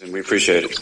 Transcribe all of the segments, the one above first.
And we appreciate it.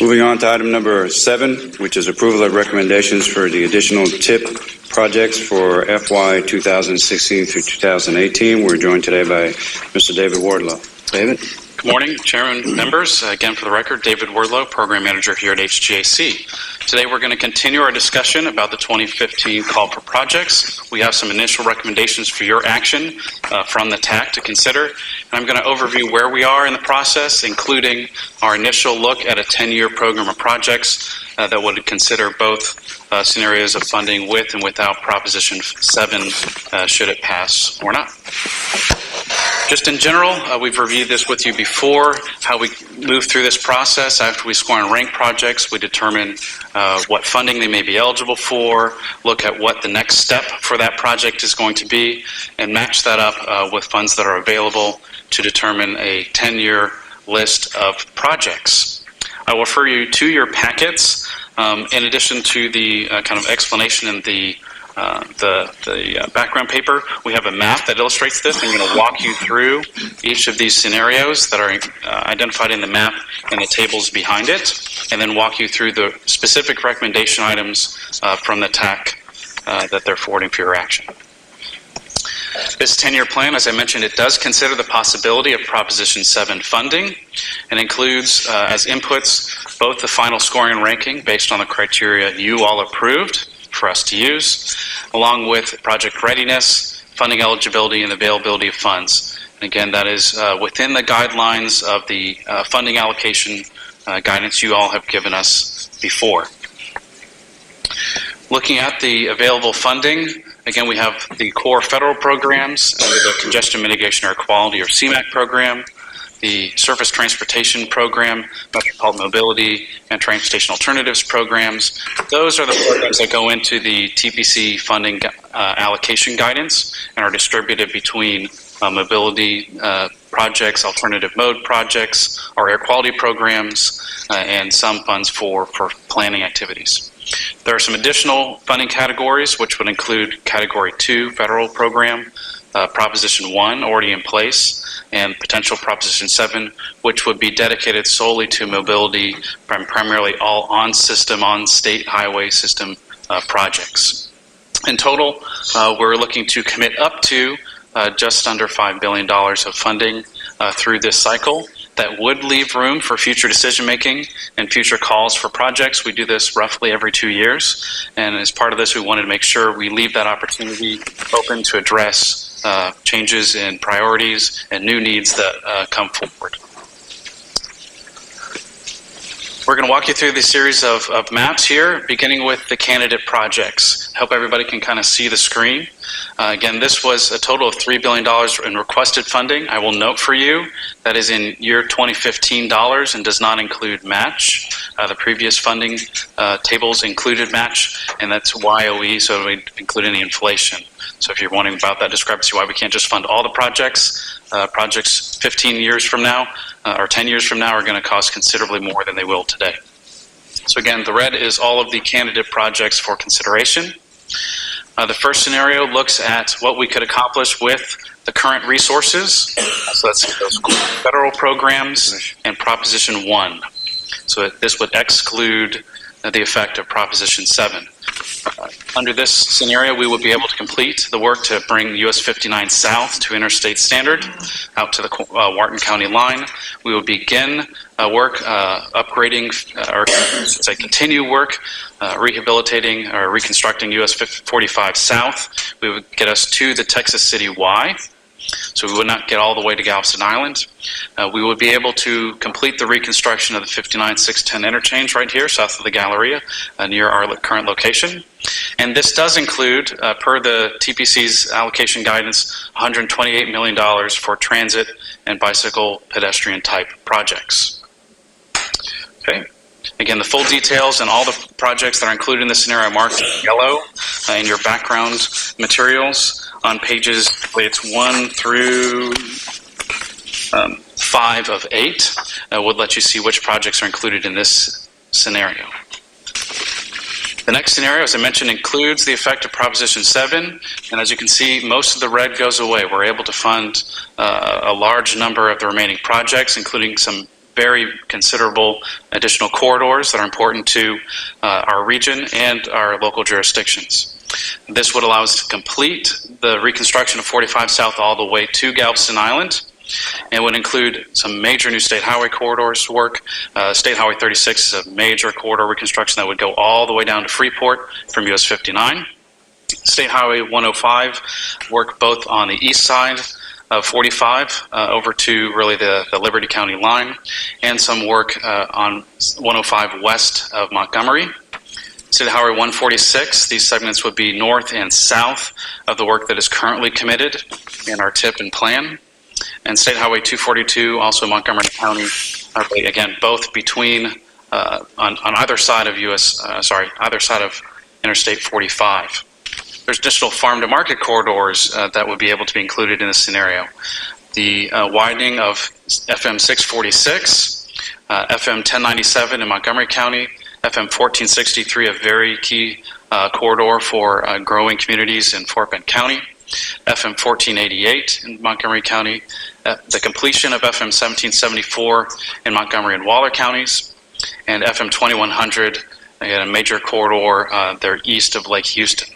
Moving on to item number 7, which is approval of recommendations for the additional TIP projects for FY 2016 through 2018. We're joined today by Mr. David Wurdlow. David? Good morning, Chairman, members. Again, for the record, David Wurdlow, Program Manager here at H-GAC. Today we're going to continue our discussion about the 2015 call for projects. We have some initial recommendations for your action from the TAC to consider. And I'm going to overview where we are in the process, including our initial look at a 10-year program of projects that would consider both scenarios of funding with and without Proposition 7 should it pass or not. Just in general, we've reviewed this with you before, how we move through this process. After we score and rank projects, we determine what funding they may be eligible for, look at what the next step for that project is going to be, and match that up with funds that are available to determine a 10-year list of projects. I will refer you to your packets. In addition to the kind of explanation in the background paper, we have a map that illustrates this. I'm going to walk you through each of these scenarios that are identified in the map and the tables behind it, and then walk you through the specific recommendation items from the TAC that they're forwarding for your action. This 10-year plan, as I mentioned, it does consider the possibility of Proposition 7 funding and includes as inputs both the final scoring and ranking based on the criteria you all approved for us to use, along with project readiness, funding eligibility, and availability of funds. And again, that is within the guidelines of the funding allocation guidance you all have given us before. Looking at the available funding, again, we have the core federal programs under the Congestion Mitigation Air Quality, or CMAQ program, the Surface Transportation Program, Metropolitan Mobility, and Transportation Alternatives programs. Those are the programs that go into the TPC funding allocation guidance and are distributed between mobility projects, alternative mode projects, our air quality programs, and some funds for planning activities. There are some additional funding categories, which would include Category 2 federal program, Proposition 1 already in place, and potential Proposition 7, which would be dedicated solely to mobility, primarily all on-system, on-state highway system projects. In total, we're looking to commit up to just under $5 billion of funding through this cycle. That would leave room for future decision-making and future calls for projects. We do this roughly every 2 years, and as part of this, we wanted to make sure we leave that opportunity open to address changes in priorities and new needs that come forward. We're going to walk you through this series of maps here, beginning with the candidate projects. I hope everybody can kind of see the screen. Again, this was a total of $3 billion in requested funding. I will note for you that is in year 2015 dollars and does not include match. The previous funding tables included match, and that's YOE, so we include any inflation. So if you're wondering about that discrepancy, why we can't just fund all the projects, projects 15 years from now or 10 years from now are going to cost considerably more than they will today. So again, the red is all of the candidate projects for consideration. The first scenario looks at what we could accomplish with the current resources. So that's those federal programs and Proposition 1. So this would exclude the effect of Proposition 7. Under this scenario, we would be able to complete the work to bring US 59 south to interstate standard out to the Wharton County line. We would begin work upgrading, or say continue work rehabilitating or reconstructing US 45 south. We would get us to the Texas City Y. So we would not get all the way to Galveston Island. We would be able to complete the reconstruction of the 59-610 interchange right here, south of the Galleria, near our current location. And this does include, per the TPC's allocation guidance, $128 million for transit and bicycle pedestrian type projects. Okay. Again, the full details and all the projects that are included in this scenario are marked in yellow in your background materials on pages, it's 1 through 5 of 8. Would let you see which projects are included in this scenario. The next scenario, as I mentioned, includes the effect of Proposition 7, and as you can see, most of the red goes away. We're able to fund a large number of the remaining projects, including some very considerable additional corridors that are important to our region and our local jurisdictions. This would allow us to complete the reconstruction of 45 South all the way to Galveston Island, and would include some major new state highway corridors work. State Highway 36 is a major corridor reconstruction that would go all the way down to Freeport from US 59. State Highway 105 work both on the east side of 45 over to really the Liberty County line, and some work on 105 west of Montgomery. State Highway 146, these segments would be north and south of the work that is currently committed in our TIP and plan. And State Highway 242, also Montgomery County, are really, again, both between, on either side of either side of Interstate 45. There's additional farm-to-market corridors that would be able to be included in this scenario. The widening of FM 646, FM 1097 in Montgomery County, FM 1463, a very key corridor for growing communities in Fort Bend County, FM 1488 in Montgomery County, the completion of FM 1774 in Montgomery and Waller counties, and FM 2100, again, a major corridor there east of Lake Houston.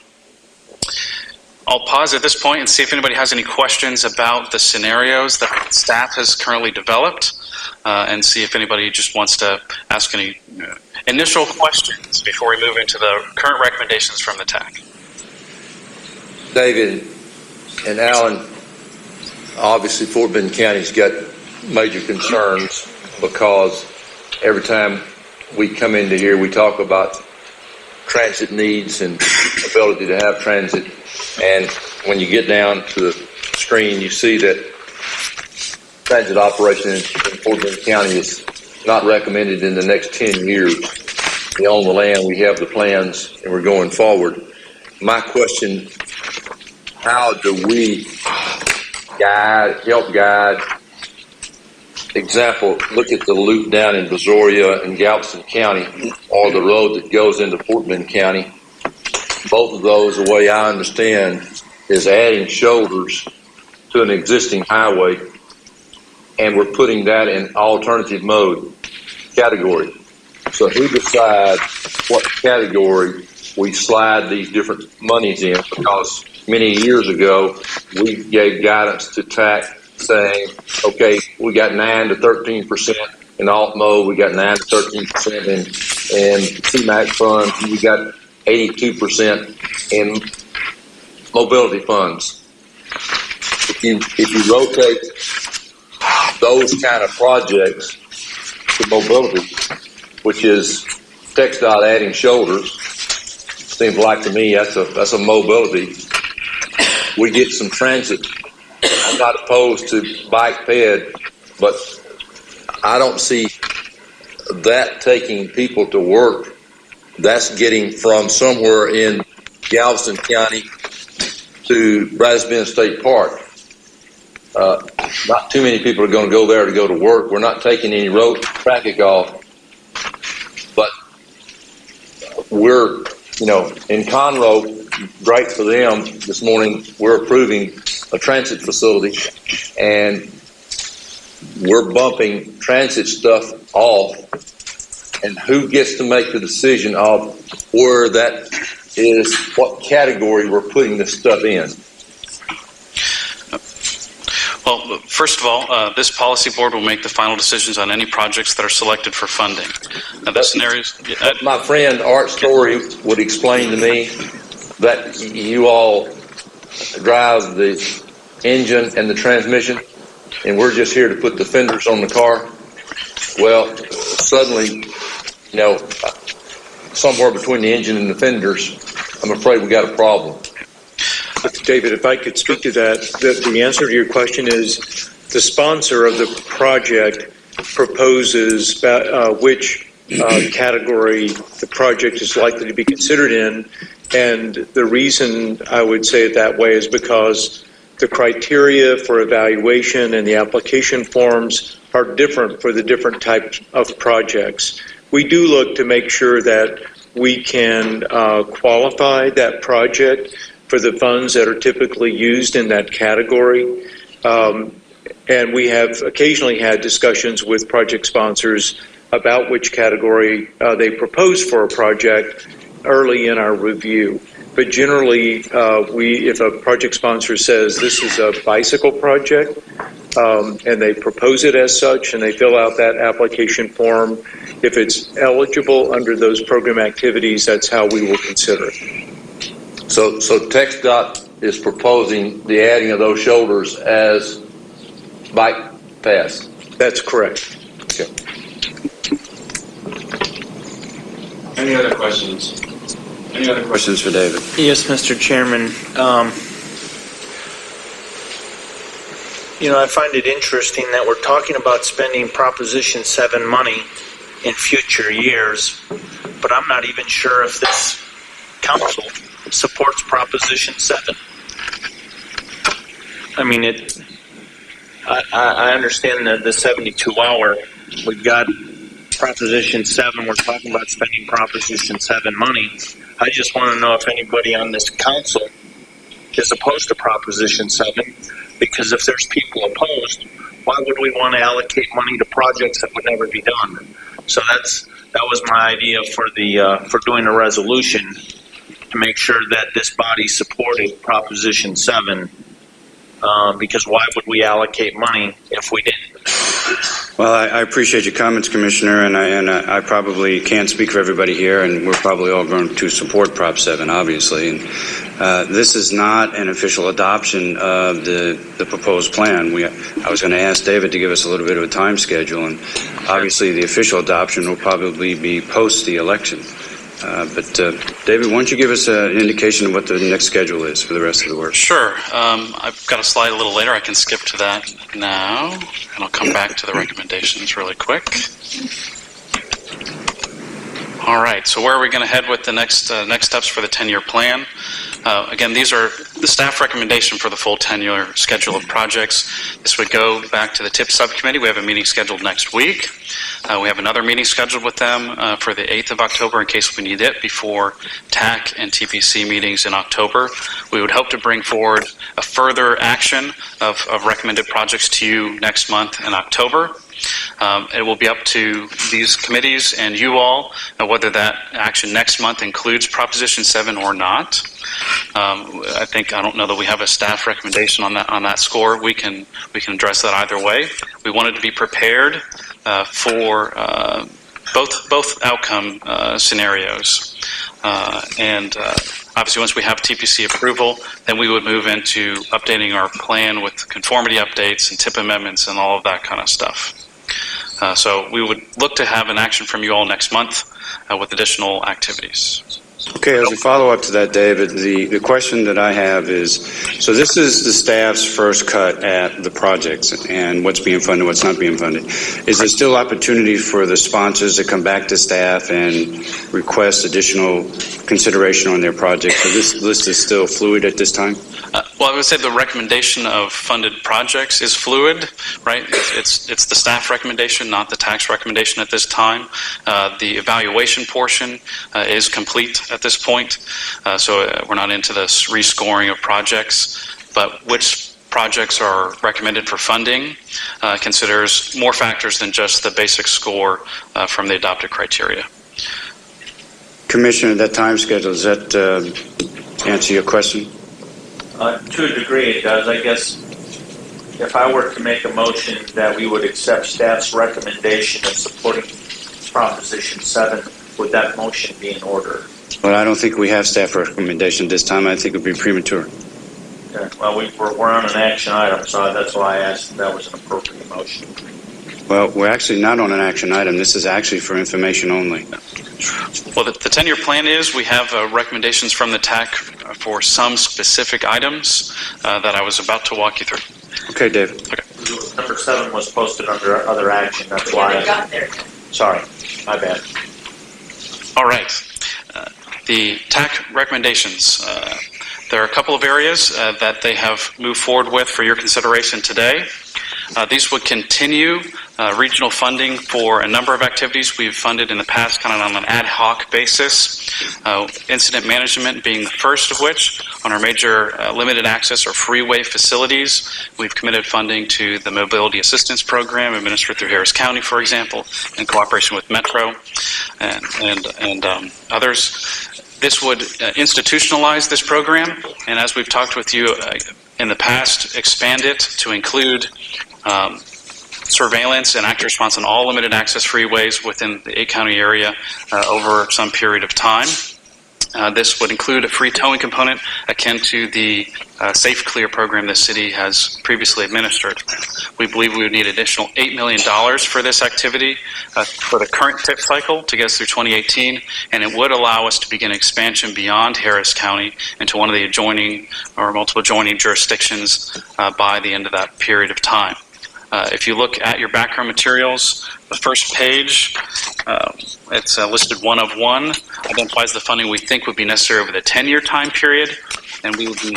I'll pause at this point and see if anybody has any questions about the scenarios that staff has currently developed, and see if anybody just wants to ask any initial questions before we move into the current recommendations from the TAC. David and Alan, obviously Fort Bend County's got major concerns because every time we come into here we talk about transit needs and ability to have transit, and when you get down to the screen you see that transit operation in Fort Bend County is not recommended in the next 10 years. We own the land, we have the plans, and we're going forward. My question, how do we help guide? Example, look at the loop down in Brazoria and Galveston County, or the road that goes into Fort Bend County. Both of those, the way I understand, is adding shoulders to an existing highway, and we're putting that in alternative mode category. So who decides what category we slide these different monies in? Because many years ago, we gave guidance to TAC saying, okay, we got 9 to 13% in alt mode, we got 9 to 13% in CMAC funds, and we got 82% in mobility funds. If you rotate those kind of projects to mobility, which is TxDOT adding shoulders, seems like to me that's a mobility. We get some transit. I'm not opposed to bike ped, but I don't see that taking people to work. That's getting from somewhere in Galveston County to Brazos Bend State Park. Not too many people are going to go there to go to work. We're not taking any road traffic off, but we're, in Conroe, great for them. This morning we're approving a transit facility, and we're bumping transit stuff off. And who gets to make the decision of where that is, what category we're putting this stuff in? Well, first of all, this policy board will make the final decisions on any projects that are selected for funding. The scenarios. My friend Art Story would explain to me that you all drive the engine and the transmission, and we're just here to put the fenders on the car. Well, suddenly, somewhere between the engine and the fenders, I'm afraid we got a problem. David, if I could speak to that, the answer to your question is the sponsor of the project proposes which category the project is likely to be considered in, and the reason I would say it that way is because the criteria for evaluation and the application forms are different for the different types of projects. We do look to make sure that we can qualify that project for the funds that are typically used in that category. And we have occasionally had discussions with project sponsors about which category they propose for a project early in our review. But generally, if a project sponsor says this is a bicycle project, and they propose it as such, and they fill out that application form, if it's eligible under those program activities, that's how we will consider it. So TxDOT is proposing the adding of those shoulders as bike paths. That's correct. Okay. Any other questions? Any other questions for David? Yes, Mr. Chairman. I find it interesting that we're talking about spending Proposition 7 money in future years, but I'm not even sure if this council supports Proposition 7. I mean, I understand that the 72-hour, we've got Proposition 7, we're talking about spending Proposition 7 money. I just want to know if anybody on this council is opposed to Proposition 7, because if there's people opposed, why would we want to allocate money to projects that would never be done? So that was my idea for doing a resolution to make sure that this body supported Proposition 7, because why would we allocate money if we didn't? Well, I appreciate your comments, Commissioner, and I probably can't speak for everybody here, and we're probably all going to support Prop 7, obviously. And this is not an official adoption of the proposed plan. I was going to ask David to give us a little bit of a time schedule, and obviously the official adoption will probably be post the election. But David, why don't you give us an indication of what the next schedule is for the rest of the work? Sure. I've got a slide a little later. I can skip to that now, and I'll come back to the recommendations really quick. All right, so where are we going to head with the next steps for the 10-year plan? Again, these are the staff recommendation for the full 10-year schedule of projects. This would go back to the TIP subcommittee. We have a meeting scheduled next week. We have another meeting scheduled with them for the 8th of October in case we need it before TAC and TPC meetings in October. We would hope to bring forward a further action of recommended projects to you next month in October. It will be up to these committees and you all whether that action next month includes Proposition 7 or not. I don't know that we have a staff recommendation on that score. We can address that either way. We wanted to be prepared for both outcome scenarios, and obviously once we have TPC approval, then we would move into updating our plan with conformity updates and TIP amendments and all of that kind of stuff. So we would look to have an action from you all next month with additional activities. Okay, as a follow-up to that, David, the question that I have is, so this is the staff's first cut at the projects and what's being funded, what's not being funded. Is there still opportunity for the sponsors to come back to staff and request additional consideration on their projects? So this list is still fluid at this time? Well, I would say the recommendation of funded projects is fluid, right? It's the staff recommendation, not the tax recommendation at this time. The evaluation portion is complete at this point, so we're not into this rescoring of projects, but which projects are recommended for funding considers more factors than just the basic score from the adopted criteria. Commissioner, that time schedule, does that answer your question? To a degree it does. I guess if I were to make a motion that we would accept staff's recommendation of supporting Proposition 7, would that motion be in order? Well, I don't think we have staff recommendation this time. I think it would be premature. Okay. Well, we're on an action item, so that's why I asked if that was an appropriate motion. Well, we're actually not on an action item. This is actually for information only. Well, the 10-year plan is we have recommendations from the TAC for some specific items that I was about to walk you through. Okay, David. Okay. Number 7 was posted under other action. That's why. Got there. Sorry, my bad. All right. The TAC recommendations. There are a couple of areas that they have moved forward with for your consideration today. These would continue regional funding for a number of activities we've funded in the past, kind of on an ad hoc basis. Incident management being the first of which, on our major limited access or freeway facilities, we've committed funding to the Mobility Assistance Program administered through Harris County, for example, in cooperation with Metro and others. This would institutionalize this program, and as we've talked with you in the past, expand it to include surveillance and active response on all limited access freeways within the 8-county area over some period of time. This would include a free towing component akin to the Safe Clear program the city has previously administered. We believe we would need additional $8 million for this activity for the current TIP cycle to get us through 2018, and it would allow us to begin expansion beyond Harris County into one of the adjoining or multiple adjoining jurisdictions by the end of that period of time. If you look at your background materials, the first page, it's listed 1 of 1, identifies the funding we think would be necessary over the 10-year time period, and we will be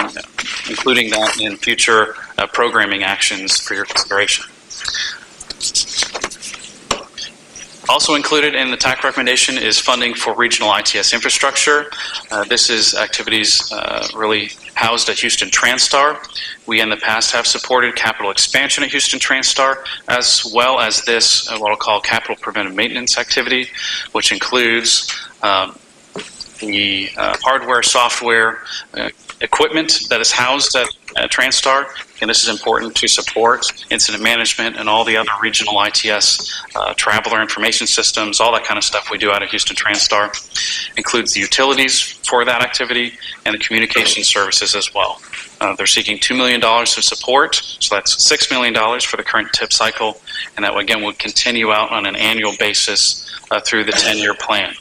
including that in future programming actions for your consideration. Also included in the TAC recommendation is funding for regional ITS infrastructure. This is activities really housed at Houston Transtar. We in the past have supported capital expansion at Houston Transtar, as well as this, what I'll call capital preventive maintenance activity, which includes the hardware, software, equipment that is housed at Transtar, and this is important to support incident management and all the other regional ITS, traveler information systems, all that kind of stuff we do out of Houston Transtar. Includes the utilities for that activity and the communication services as well. They're seeking $2 million of support, so that's $6 million for the current TIP cycle, and that again would continue out on an annual basis through the 10-year plan.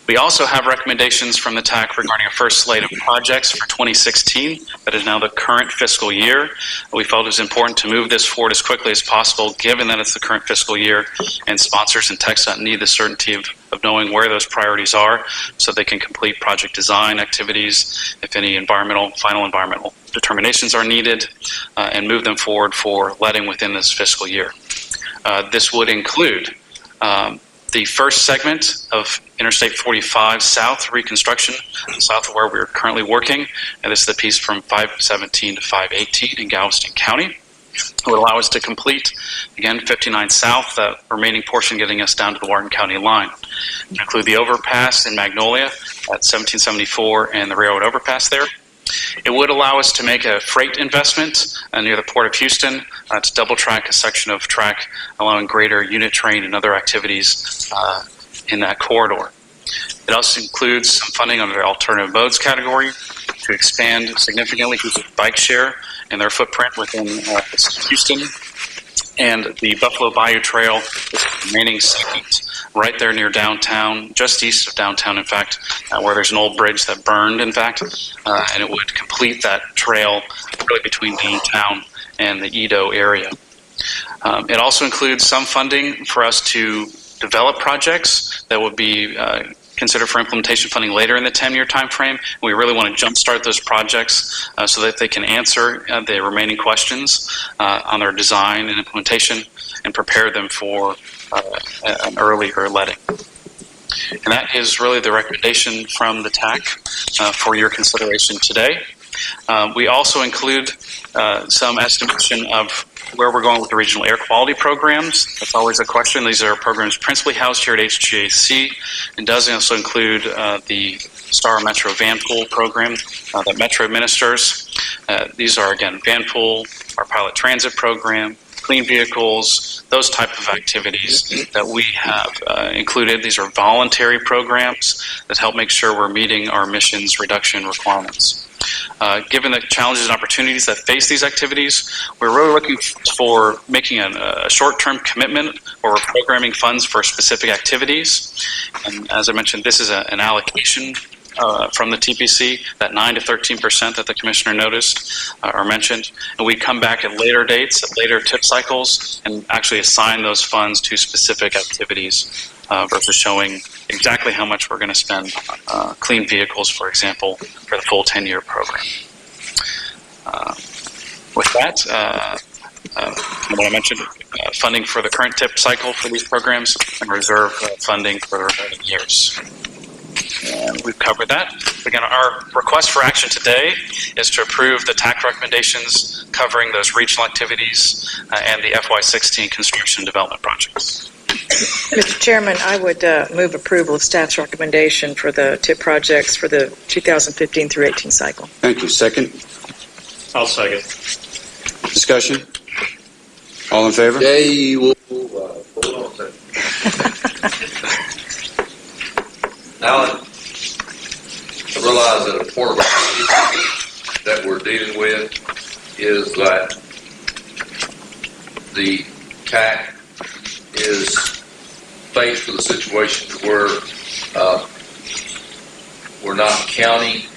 We also have recommendations from the TAC regarding a first slate of projects for 2016. That is now the current fiscal year. We felt it was important to move this forward as quickly as possible, given that it's the current fiscal year, and sponsors and TxDOT need the certainty of knowing where those priorities are so they can complete project design activities, if any final environmental determinations are needed, and move them forward for letting within this fiscal year. This would include the first segment of Interstate 45 South reconstruction, south of where we're currently working, and this is the piece from 517 to 518 in Galveston County. It would allow us to complete, again, 59 South, the remaining portion getting us down to the Wharton County line. It would include the overpass in Magnolia at 1774 and the railroad overpass there. It would allow us to make a freight investment near the Port of Houston to double track a section of track, allowing greater unit train and other activities in that corridor. It also includes some funding under the alternative modes category to expand significantly Houston bike share and their footprint within Houston. And the Buffalo Bayou Trail is the remaining segment right there near downtown, just east of downtown, in fact, where there's an old bridge that burned, in fact, and it would complete that trail really between downtown and the Edo area. It also includes some funding for us to develop projects that would be considered for implementation funding later in the 10-year time frame. We really want to jumpstart those projects so that they can answer the remaining questions on their design and implementation and prepare them for an earlier letting. And that is really the recommendation from the TAC for your consideration today. We also include some estimation of where we're going with the regional air quality programs. That's always a question. These are programs principally housed here at H-GAC, and does also include the Star Metro Van Pool program that Metro administers. These are, again, Van Pool, our pilot transit program, clean vehicles, those type of activities that we have included. These are voluntary programs that help make sure we're meeting our emissions reduction requirements. Given the challenges and opportunities that face these activities, we're really looking for making a short-term commitment or we're programming funds for specific activities. And as I mentioned, this is an allocation from the TPC, that 9 to 13% that the commissioner noticed or mentioned. And we come back at later dates, at later TIP cycles, and actually assign those funds to specific activities versus showing exactly how much we're going to spend on clean vehicles, for example, for the full 10-year program. With that, what I mentioned, funding for the current TIP cycle for these programs and reserve funding for remaining years. And we've covered that. Again, our request for action today is to approve the TAC recommendations covering those regional activities and the FY16 construction development projects. Mr. Chairman, I would move approval of staff's recommendation for the TIP projects for the 2015 through 18 cycle. Thank you. Second? I'll second. Discussion? All in favor? Jay, hold on a second. Alan, I realize that a part of the issue that we're dealing with is that the TAC is faced with a situation where we're not county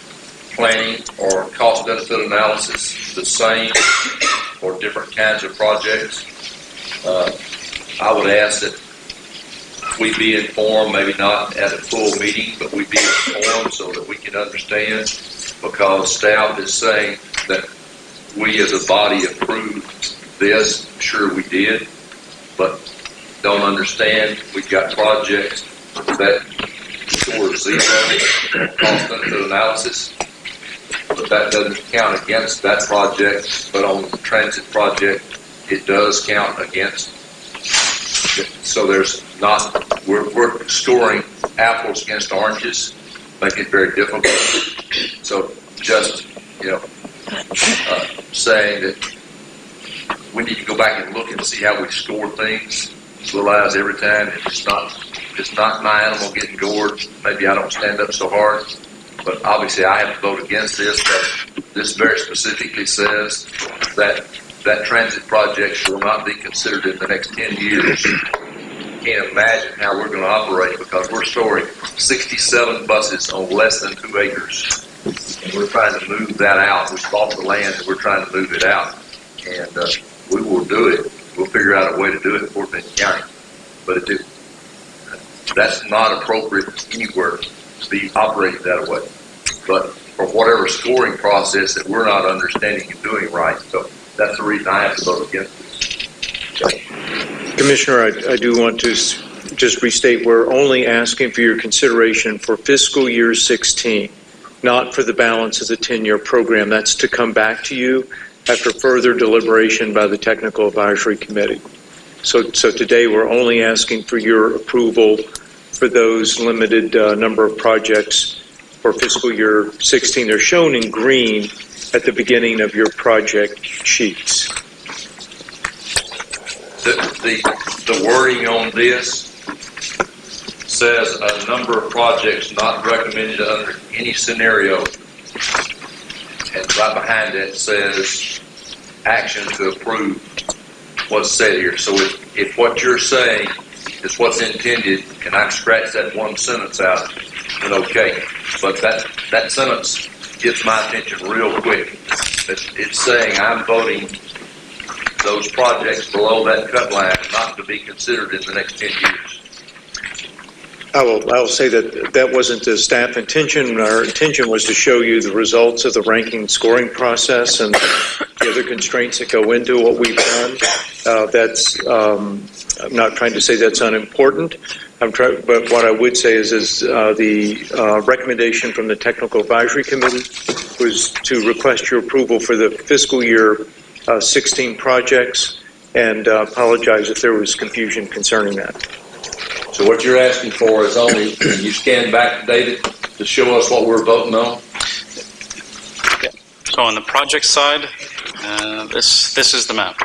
planning or cost benefit analysis the same for different kinds of projects. I would ask that we be informed, maybe not at a full meeting, but we be informed so that we can understand, because staff is saying that we as a body approved this. Sure we did, but don't understand. We've got projects that score zero cost benefit analysis, but that doesn't count against that project. But on the transit project, it does count against. So there's not, we're scoring apples against oranges, making it very difficult. So just, saying that we need to go back and look and see how we score things. Realize every time it's not my animal getting gored, maybe I don't stand up so hard. But obviously I have to vote against this, but this very specifically says that transit project will not be considered in the next 10 years. Can't imagine how we're going to operate, because we're storing 67 buses on less than 2 acres. And we're trying to move that out. We bought the land and we're trying to move it out. And we will do it. We'll figure out a way to do it in Fort Benning County. But that's not appropriate anywhere to be operated that way. But for whatever scoring process that we're not understanding and doing right. So that's the reason I have to vote against this. Okay. Commissioner, I do want to just restate, we're only asking for your consideration for fiscal year 16, not for the balance of the 10-year program. That's to come back to you after further deliberation by the Technical Advisory Committee. So today we're only asking for your approval for those limited number of projects for fiscal year 16. They're shown in green at the beginning of your project sheets. The wording on this says a number of projects not recommended under any scenario, and right behind it says action to approve what's said here. So if what you're saying is what's intended, and I scratch that one sentence out, then okay. But that sentence gets my attention real quick. It's saying I'm voting those projects below that cut line not to be considered in the next 10 years. I will say that wasn't the staff intention. Our intention was to show you the results of the ranking and scoring process and the other constraints that go into what we've done. I'm not trying to say that's unimportant. But what I would say is the recommendation from the Technical Advisory Committee was to request your approval for the fiscal year 16 projects, and apologize if there was confusion concerning that. So what you're asking for is only, you stand back, David, to show us what we're voting on? Yeah. So on the project side, this is the map.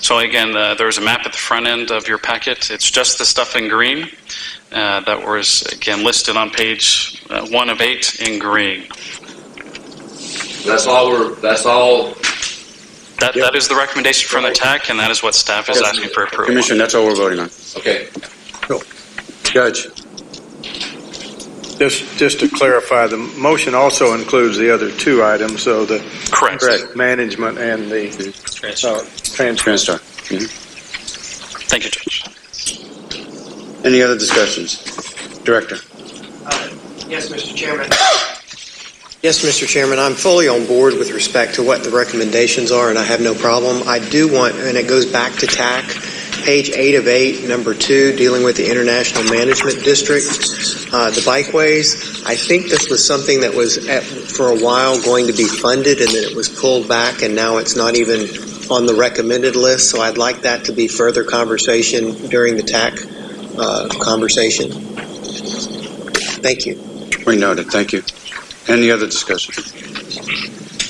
So again, there's a map at the front end of your packet. It's just the stuff in green that was, again, listed on page 1 of 8 in green. That is the recommendation from the TAC, and that is what staff is asking for approval. Commissioner, that's all we're voting on. Okay. Judge. Just to clarify, the motion also includes the other 2 items, so the Correct. management and the Transtar. Mm-hmm. Thank you, Judge. Any other discussions? Director. Yes, Mr. Chairman. Yes, Mr. Chairman, I'm fully on board with respect to what the recommendations are, and I have no problem. I do want, and it goes back to TAC, page 8 of 8, number 2, dealing with the International Management District, the bikeways. I think this was something that was, for a while, going to be funded, and then it was pulled back, and now it's not even on the recommended list, so I'd like that to be further conversation during the TAC conversation. Thank you. We noted. Thank you. Any other discussion?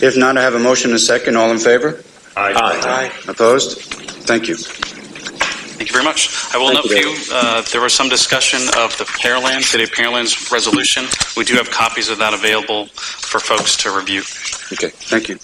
If not, I have a motion and a second. All in favor? Aye. Opposed? Thank you. Thank you very much. I will note for you, there was some discussion of the Pearland, City of Pearland's resolution. We do have copies of that available for folks to review. Okay. Thank you.